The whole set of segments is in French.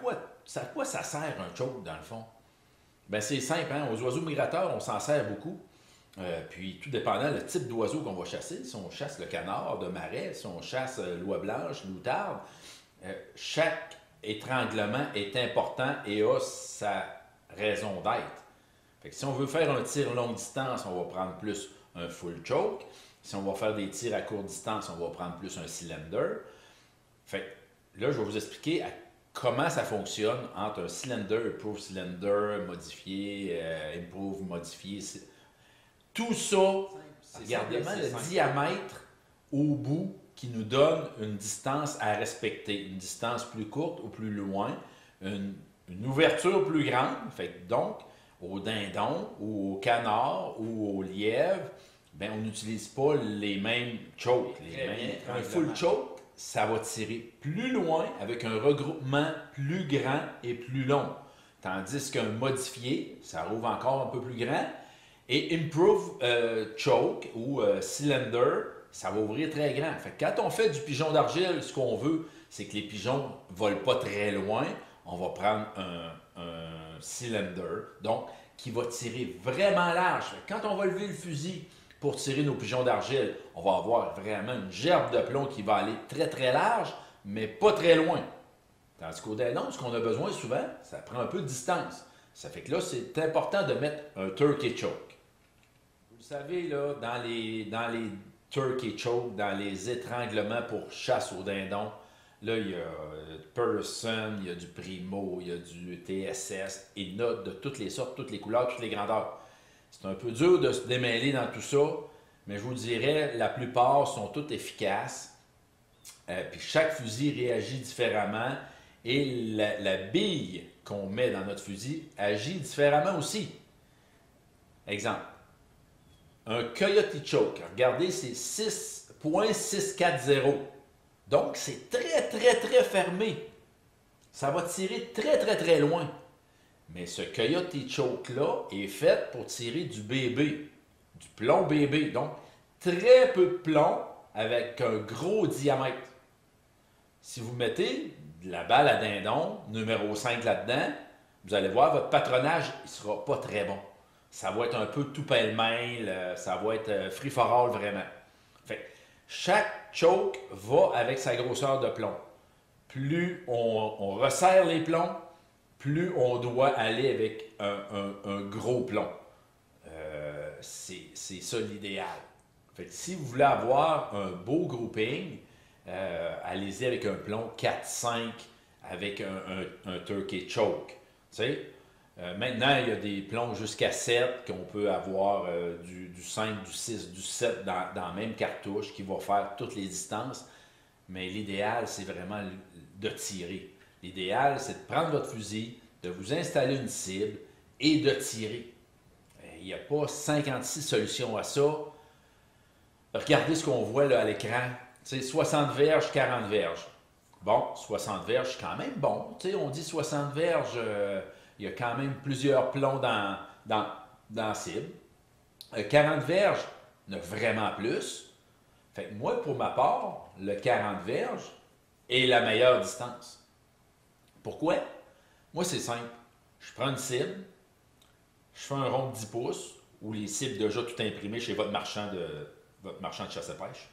à quoi ça sert un choke dans le fond? Ben c'est simple, hein? Aux oiseaux migrateurs, on s'en sert beaucoup. Puis tout dépendant le type d'oiseau qu'on va chasser, si on chasse le canard de marais, si on chasse l'oie blanche, l'outarde, chaque étranglement est important et a sa raison d'être. Fait que si on veut faire un tir longue distance, on va prendre plus un full choke. Si on va faire des tirs à courte distance, on va prendre plus un cylinder. Fait que là, je vais vous expliquer comment ça fonctionne entre un cylinder, improve cylinder, modifié, improve, modifié. Tout ça, regardez le diamètre au bout qui nous donne une distance à respecter. Une distance plus courte ou plus loin, une ouverture plus grande. Fait que donc, au dindon ou au canard ou au lièvre, ben, on n'utilise pas les mêmes chokes. Un full choke, ça va tirer plus loin avec un regroupement plus grand et plus long. Tandis qu'un modifié, ça rouvre encore un peu plus grand. Et improve choke ou cylinder, ça va ouvrir très grand. Fait que quand on fait du pigeon d'argile, ce qu'on veut, c'est que les pigeons ne volent pas très loin. On va prendre un cylinder, donc qui va tirer vraiment large. Fait que quand on va lever le fusil pour tirer nos pigeons d'argile, on va avoir vraiment une gerbe de plomb qui va aller très très large, mais pas très loin. Tandis qu'au dindon, ce qu'on a besoin souvent, ça prend un peu de distance. Ça fait que là, c'est important de mettre un turkey choke. Vous savez, là, dans les turkey choke, dans les étranglements pour chasse au dindon, là, il y a Person, il y a du Primo, il y a du TSS, et notes de toutes les sortes, toutes les couleurs, toutes les grandeurs. C'est un peu dur de se démêler dans tout ça, mais je vous dirais, la plupart sont toutes efficaces. Puis chaque fusil réagit différemment et la bille qu'on met dans notre fusil agit différemment aussi. Exemple, un Coyote Choke, regardez, c'est 6.640. Donc, c'est très, très, très fermé. Ça va tirer très, très, très loin. Mais ce Coyote Choke-là est fait pour tirer du bébé, du plomb bébé. Donc, très peu de plomb avec un gros diamètre. Si vous mettez de la balle à dindon, numéro 5 là-dedans, vous allez voir, votre patronage ne sera pas très bon. Ça va être un peu tout pêle-mêle, ça va être free-for-all vraiment. Fait que chaque choke va avec sa grosseur de plomb. Plus on resserre les plombs, plus on doit aller avec un gros plomb. C'est ça l'idéal. Fait que si vous voulez avoir un beau grouping, allez-y avec un plomb 4-5 avec un turkey choke. Tu sais? Maintenant, il y a des plombs jusqu'à 7 qu'on peut avoir du 5, du 6, du 7 dans la même cartouche qui va faire toutes les distances. Mais l'idéal, c'est vraiment de tirer. L'idéal, c'est de prendre votre fusil, de vous installer une cible et de tirer. Il n'y a pas 56 solutions à ça. Regardez ce qu'on voit là, à l'écran. Tu sais, 60 verges, 40 verges. Bon, 60 verges, c'est quand même bon. Tu sais, on dit 60 verges, il y a quand même plusieurs plombs dans la cible. 40 verges, il y en a vraiment plus. Fait que moi, pour ma part, le 40 verges est la meilleure distance. Pourquoi? Moi, c'est simple. Je prends une cible, je fais un rond de 10 pouces, ou les cibles déjà tout imprimées chez votre marchand de chasse à pêche.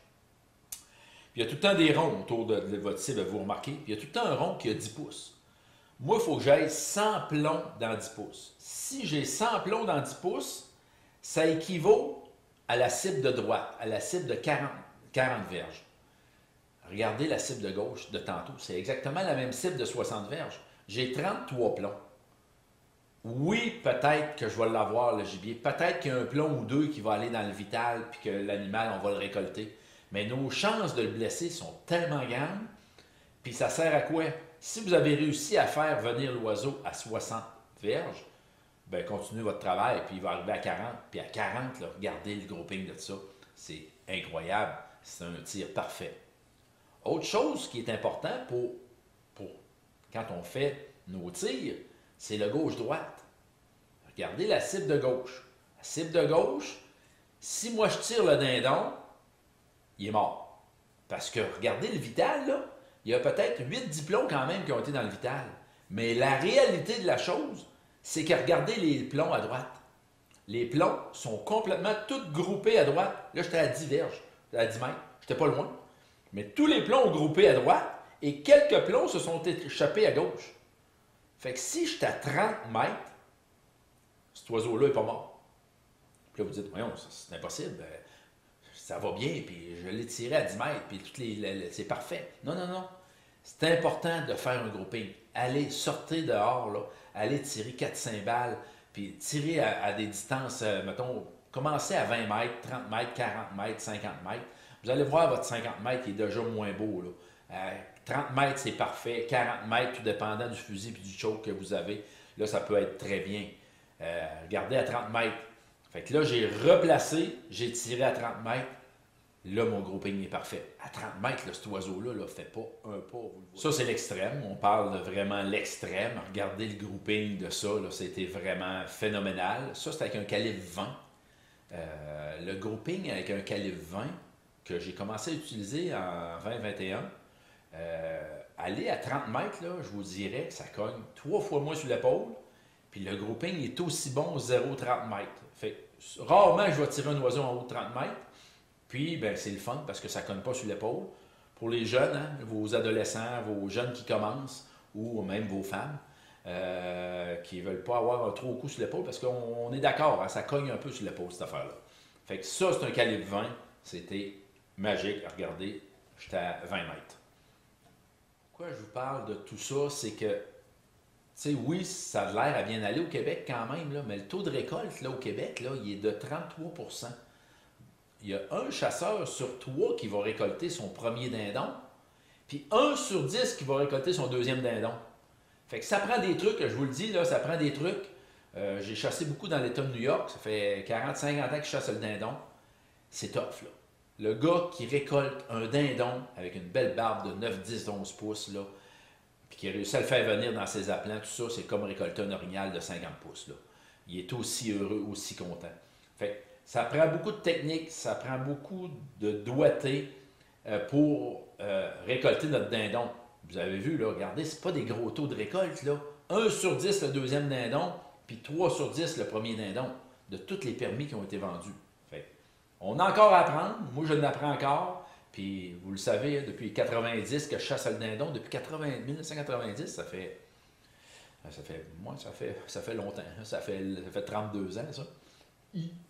Puis il y a tout le temps des ronds autour de votre cible, vous remarquez. Puis il y a tout le temps un rond qui a 10 pouces. Moi, il faut que j'aille 100 plombs dans 10 pouces. Si j'ai 100 plombs dans 10 pouces, ça équivaut à la cible de droite, à la cible de 40 verges. Regardez la cible de gauche de tantôt. C'est exactement la même cible de 60 verges. J'ai 33 plombs. Oui, peut-être que je vais l'avoir, le gibier. Peut-être qu'il y a un plomb ou deux qui va aller dans le vital puis que l'animal, on va le récolter. Mais nos chances de le blesser sont tellement grandes. Puis ça sert à quoi? Si vous avez réussi à faire venir l'oiseau à 60 verges, bien, continuez votre travail, puis il va arriver à 40. Puis à 40, là, regardez le grouping de ça. C'est incroyable. C'est un tir parfait. Autre chose qui est important pour quand on fait nos tirs, c'est le gauche-droite. Regardez la cible de gauche. La cible de gauche, si moi je tire le dindon, il est mort. Parce que regardez le vital, là, il y a peut-être 8 diplômes quand même qui ont été dans le vital. Mais la réalité de la chose, c'est que regardez les plombs à droite. Les plombs sont complètement tous groupés à droite. Là, j'étais à 10 verges, à 10 mètres. J'étais pas loin. Mais tous les plombs ont groupé à droite et quelques plombs se sont échappés à gauche. Fait que si j'étais à 30 mètres, cet oiseau-là n'est pas mort. Puis là, vous dites, voyons, c'est impossible. Ça va bien, puis je l'ai tiré à 10 mètres, puis c'est parfait. Non, non, non. C'est important de faire un grouping. Allez, sortez dehors, là. Allez tirer 4-5 balles, puis tirer à des distances, mettons, commencez à 20 mètres, 30 mètres, 40 mètres, 50 mètres. Vous allez voir votre 50 mètres qui est déjà moins beau, là. 30 mètres, c'est parfait. 40 mètres, tout dépendant du fusil et du choke que vous avez. Là, ça peut être très bien. Regardez à 30 mètres. Fait que là, j'ai replacé, j'ai tiré à 30 mètres. Là, mon grouping est parfait. À 30 mètres, là, cet oiseau-là ne fait pas un pas. Ça, c'est l'extrême. On parle de vraiment l'extrême. Regardez le grouping de ça. C'était vraiment phénoménal. Ça, c'est avec un calibre 20. Le grouping avec un calibre 20 que j'ai commencé à utiliser en 2021, aller à 30 mètres, là, je vous dirais que ça cogne 3 fois moins sur l'épaule. Puis le grouping est aussi bon 0,30 mètres. Fait rarement, je vais tirer un oiseau en haut de 30 mètres. Puis, ben, c'est le fun parce que ça ne cogne pas sur l'épaule. Pour les jeunes, hein, vos adolescents, vos jeunes qui commencent, ou même vos femmes, qui ne veulent pas avoir un trop coup sur l'épaule, parce qu'on est d'accord, hein, ça cogne un peu sur l'épaule, cette affaire-là. Fait que ça, c'est un calibre 20. C'était magique. Regardez, j'étais à 20 mètres. Pourquoi je vous parle de tout ça, c'est que, tu sais, oui, ça a l'air à bien aller au Québec quand même, là, mais le taux de récolte là, au Québec, là, il est de 33 %. Il y a un chasseur sur 3 qui va récolter son premier dindon, puis 1 sur 10 qui va récolter son deuxième dindon. Fait que ça prend des trucs, je vous le dis, là, ça prend des trucs. J'ai chassé beaucoup dans l'État de New York, ça fait 40-50 ans que je chasse le dindon. C'est tough, là. Le gars qui récolte un dindon avec une belle barbe de 9, 10, 11 pouces, là, puis qui a réussi à le faire venir dans ses aplats, tout ça, c'est comme récolter un orignal de 50 pouces, là. Il est aussi heureux, aussi content. Fait ça prend beaucoup de technique, ça prend beaucoup de doigté pour récolter notre dindon. Vous avez vu, là, regardez, c'est pas des gros taux de récolte, là. 1 sur 10 le deuxième dindon, puis 3 sur 10 le premier dindon, de tous les permis qui ont été vendus. Fait, on a encore à apprendre, moi je l'apprends encore, puis vous le savez, depuis 90 que je chasse le dindon, depuis 1990, ça fait longtemps, ça fait 32 ans, ça.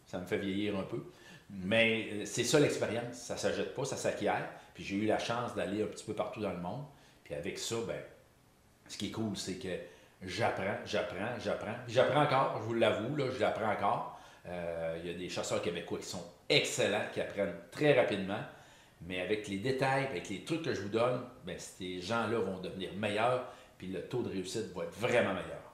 Ça me fait vieillir un peu. Mais c'est ça l'expérience. Ça ne s'achète pas, ça s'acquiert. Puis j'ai eu la chance d'aller un petit peu partout dans le monde. Puis avec ça, ben, ce qui est cool, c'est que j'apprends. J'apprends encore, je vous l'avoue, là, j'apprends encore. Il y a des chasseurs québécois qui sont excellents, qui apprennent très rapidement. Mais avec les détails, avec les trucs que je vous donne, ben, ces gens-là vont devenir meilleurs. Puis le taux de réussite va être vraiment meilleur.